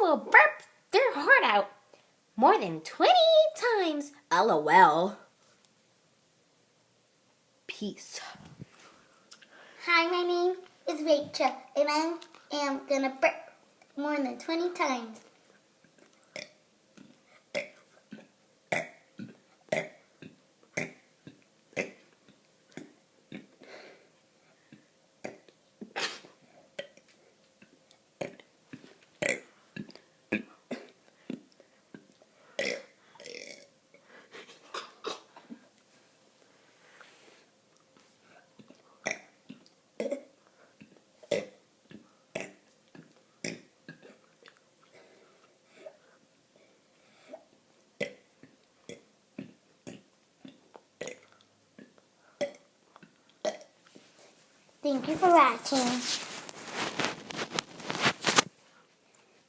will burp their heart out more than 20 times. LOL. Peace. Hi, my name is Rachel, and I am gonna burp more than 20 times. Thank you for watching.